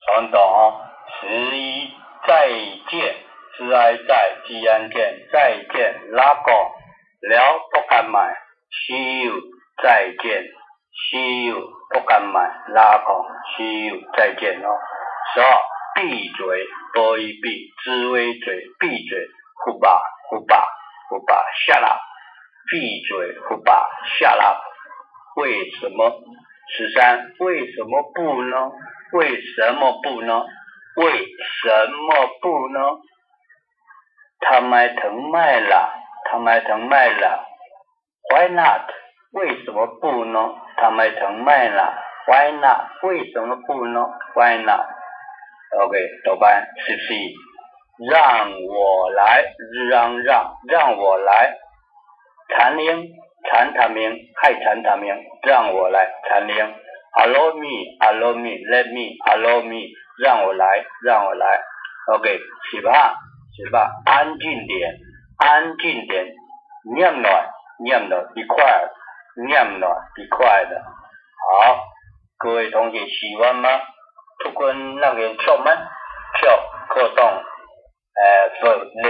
传统11再见致哀在吉安见再见拉讲了不敢买 see you 再见 see you 不敢买拉讲 see you 再见12闭嘴多一闭知微嘴闭嘴胡巴胡巴胡巴下啦闭嘴胡巴下啦为什么13为什么不呢为什么不呢为什么不呢ทำไมถึงไม่ล่ะทำไมถึงไม่ล่ะ why not 为什么不呢ทำไมถึงไม่ล่ะ why not 为什么不呢 why not OK ต่อไป14让我来让我来谭英谭他明ให้谭他明让我来谭英 allow me let me allow me 让我来 OK 15安静点念หน่อยbe quiet 念หน่อย be quiet 好各位同学喜欢吗ทุกคนนักเรียนชอบมั้ยชอบก็ต้องฝึกเ